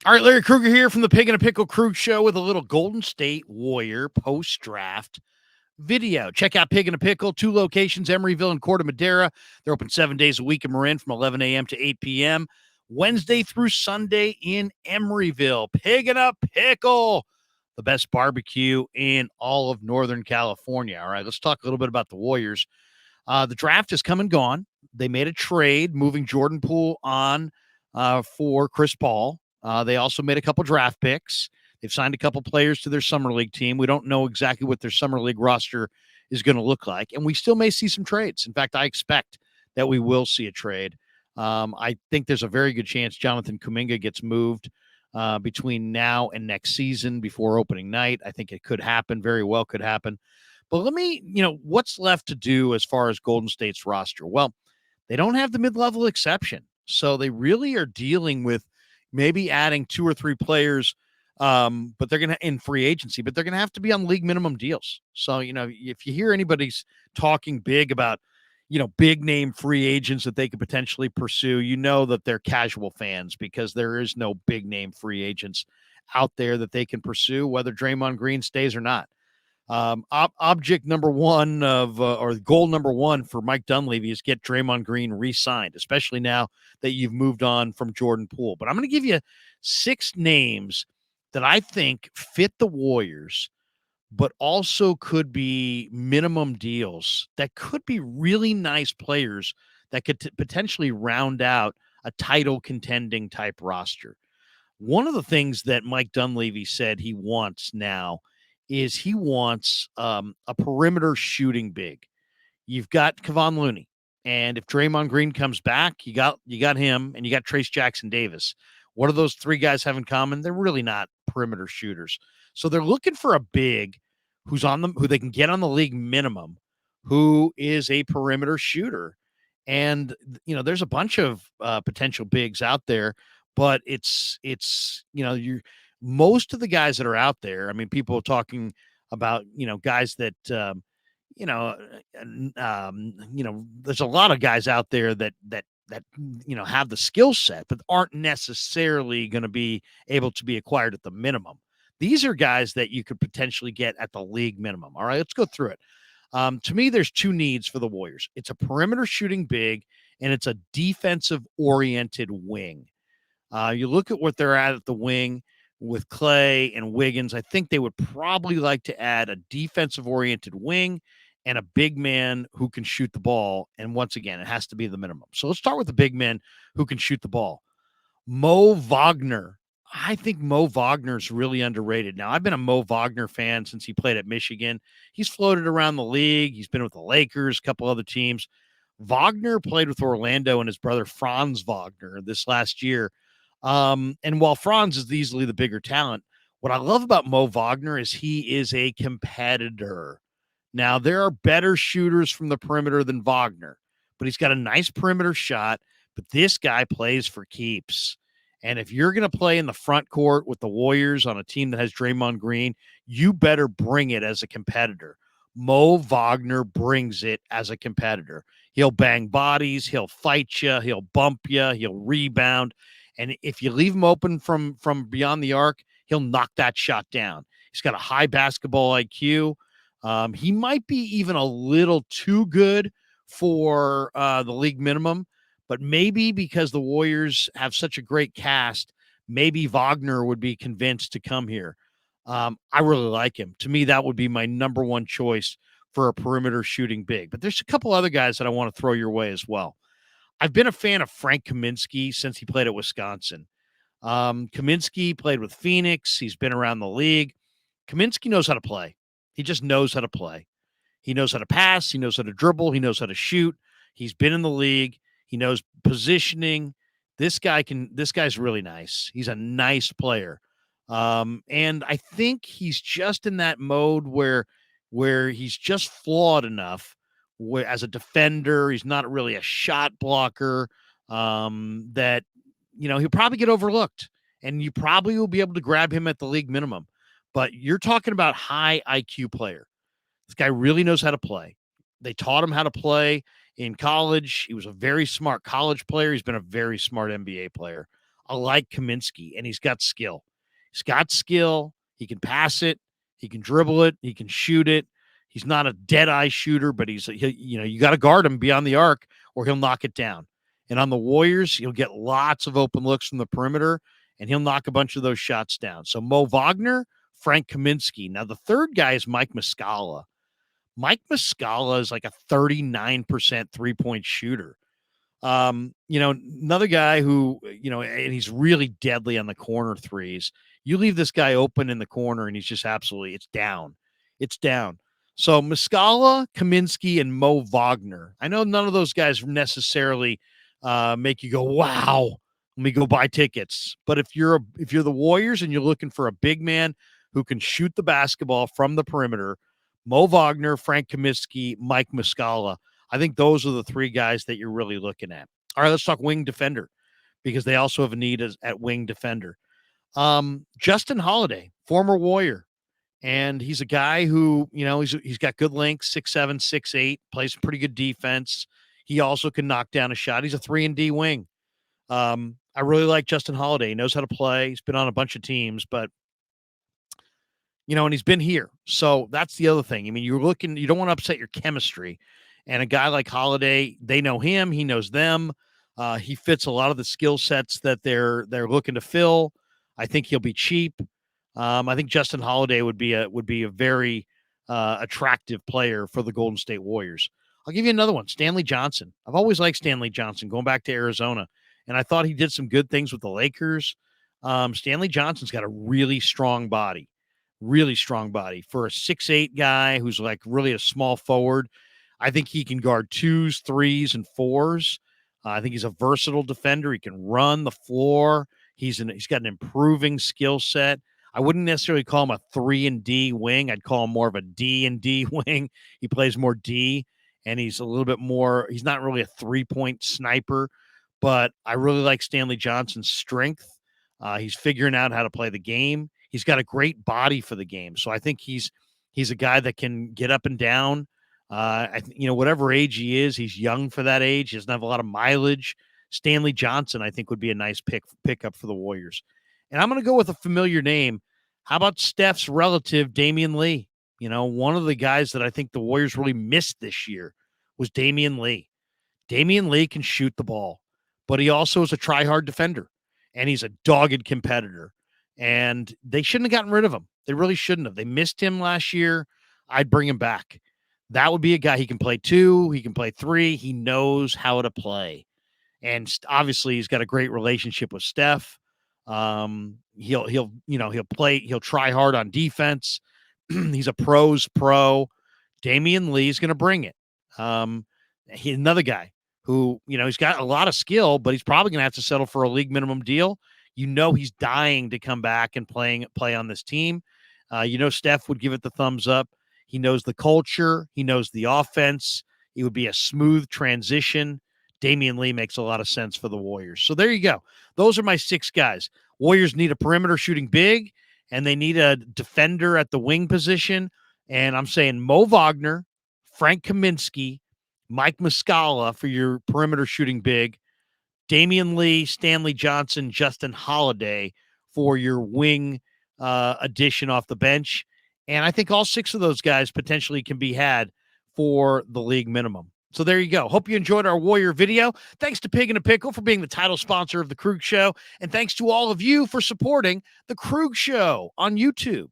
All right, Larry Krueger here from the Pig and a Pickle Crew Show with a little Golden State Warrior post-draft video. Check out Pig and a Pickle, 2 locations, Emeryville and Corte Madera. They're open 7 days a week in Marin from 11 a.m. to 8 p.m., Wednesday through Sunday in Emeryville. Pig and a Pickle, the best barbecue in all of Northern California. All right, let's talk a little bit about the Warriors. The draft has come and gone. They made a trade, moving Jordan Poole on for Chris Paul. They also made a couple draft picks. They've signed a couple players to their summer league team. We don't know exactly what their summer league roster is going to look like, and we still may see some trades. In fact, I expect that we will see a trade. I think there's a very good chance Jonathan Kuminga gets moved between now and next season before opening night. I think it could happen, very well could happen. But what's left to do as far as Golden State's roster? Well, they don't have the mid-level exception, so they really are dealing with maybe adding 2 or 3 players, but they're going to in free agency, but they're going to have to be on league minimum deals. So, if you hear anybody's talking big about, big name free agents that they could potentially pursue, that they're casual fans because there is no big name free agents out there that they can pursue, whether Draymond Green stays or not. Object number one or goal number one for Mike Dunleavy is get Draymond Green re-signed, especially now that you've moved on from Jordan Poole. But I'm going to give you 6 names that I think fit the Warriors, but also could be minimum deals that could be really nice players that could potentially round out a title contending type roster. One of the things that Mike Dunleavy said he wants now is he wants a perimeter shooting big. You've got Kevon Looney, and if Draymond Green comes back, you got him, and you got Trace Jackson Davis. What do those 3 guys have in common? They're really not perimeter shooters. So they're looking for a big who they can get on the league minimum, who is a perimeter shooter. And there's a bunch of potential bigs out there, but it's you're most of the guys that are out there. I mean, people are talking about, guys that, there's a lot of guys out there that have the skill set, but aren't necessarily going to be able to be acquired at the minimum. These are guys that you could potentially get at the league minimum. All right, let's go through it. To me, there's 2 needs for the Warriors. It's a perimeter shooting big, and it's a defensive-oriented wing. You look at what they're at the wing with Clay and Wiggins. I think they would probably like to add a defensive-oriented wing and a big man who can shoot the ball. And once again, it has to be the minimum. So let's start with the big man who can shoot the ball. Mo Wagner. I think Mo Wagner is really underrated. Now, I've been a Mo Wagner fan since he played at Michigan. He's floated around the league. He's been with the Lakers, a couple other teams. Wagner played with Orlando and his brother Franz Wagner this last year. And while Franz is easily the bigger talent, what I love about Mo Wagner is he is a competitor. Now, there are better shooters from the perimeter than Wagner, but he's got a nice perimeter shot, but this guy plays for keeps. And if you're going to play in the front court with the Warriors on a team that has Draymond Green, you better bring it as a competitor. Mo Wagner brings it as a competitor. He'll bang bodies, he'll fight you, he'll bump you, he'll rebound. And if you leave him open from beyond the arc, he'll knock that shot down. He's got a high basketball IQ. He might be even a little too good for the league minimum, but maybe because the Warriors have such a great cast, maybe Wagner would be convinced to come here. I really like him. To me, that would be my number one choice for a perimeter shooting big. But there's a couple other guys that I want to throw your way as well. I've been a fan of Frank Kaminsky since he played at Wisconsin. Kaminsky played with Phoenix. He's been around the league. Kaminsky knows how to play. He just knows how to play. He knows how to pass. He knows how to dribble. He knows how to shoot. He's been in the league. He knows positioning. This guy's really nice. He's a nice player. And I think he's just in that mode where he's just flawed enough where as a defender, he's not really a shot blocker, that, he'll probably get overlooked and you probably will be able to grab him at the league minimum. But you're talking about high IQ player. This guy really knows how to play. They taught him how to play in college. He was a very smart college player. He's been a very smart NBA player. I like Kaminsky, and he's got skill. He's got skill. He can pass it. He can dribble it. He can shoot it. He's not a dead eye shooter, but you got to guard him beyond the arc or he'll knock it down. And on the Warriors, he'll get lots of open looks from the perimeter and he'll knock a bunch of those shots down. So Mo Wagner, Frank Kaminsky. Now the third guy is Mike Muscala. Mike Muscala is like a 39% three-point shooter. Another guy who, and he's really deadly on the corner threes. You leave this guy open in the corner and he's just absolutely, it's down. It's down. So Muscala, Kaminsky, and Mo Wagner. I know none of those guys necessarily make you go, wow, let me go buy tickets. But if you're the Warriors and you're looking for a big man who can shoot the basketball from the perimeter, Mo Wagner, Frank Kaminsky, Mike Muscala. I think those are the three guys that you're really looking at. All right, let's talk wing defender because they also have a need at wing defender. Justin Holiday, former Warrior, and he's a guy who, he's got good length, 6'7", 6'8", plays pretty good defense. He also can knock down a shot. He's a 3-and-D wing. I really like Justin Holiday. He knows how to play. He's been on a bunch of teams, but and he's been here. So that's the other thing. I mean, you don't want to upset your chemistry. And a guy like Holiday, they know him. He knows them. He fits a lot of the skill sets that they're looking to fill. I think he'll be cheap. I think Justin Holiday would be a very attractive player for the Golden State Warriors. I'll give you another one, Stanley Johnson. I've always liked Stanley Johnson going back to Arizona, and I thought he did some good things with the Lakers. Stanley Johnson's got a really strong body for a 6'8" guy who's like really a small forward. I think he can guard 2s, 3s, and 4s. I think he's a versatile defender. He can run the floor. He's got an improving skill set. I wouldn't necessarily call him a 3-and-D wing. I'd call him more of a D-and-D wing. He plays more D, and he's a little bit more. He's not really a three-point sniper, but I really like Stanley Johnson's strength. He's figuring out how to play the game. He's got a great body for the game, so I think he's a guy that can get up and down. Whatever age he is, he's young for that age. He doesn't have a lot of mileage. Stanley Johnson, I think, would be a nice pickup for the Warriors. And I'm going to go with a familiar name. How about Steph's relative, Damian Lee? One of the guys that I think the Warriors really missed this year was Damian Lee. Damian Lee can shoot the ball, but he also is a try-hard defender, and he's a dogged competitor. And they shouldn't have gotten rid of him. They really shouldn't have. They missed him last year. I'd bring him back. That would be a guy. He can play 2. He can play 3. He knows how to play. And obviously he's got a great relationship with Steph. He'll play, he'll try hard on defense. He's a pro's pro. Damian Lee's going to bring it. He's another guy who, he's got a lot of skill, but he's probably going to have to settle for a league minimum deal. He's dying to come back and play on this team. Steph would give it the thumbs up. He knows the culture. He knows the offense. It would be a smooth transition. Damian Lee makes a lot of sense for the Warriors. So there you go. Those are my 6 guys. Warriors need a perimeter shooting big, and they need a defender at the wing position. And I'm saying Mo Wagner, Frank Kaminsky, Mike Muscala for your perimeter shooting big, Damian Lee, Stanley Johnson, Justin Holiday for your wing addition off the bench. And I think all 6 of those guys potentially can be had for the league minimum. So there you go. Hope you enjoyed our Warrior video. Thanks to Pig and a Pickle for being the title sponsor of The Krug Show. And thanks to all of you for supporting The Krug Show on YouTube.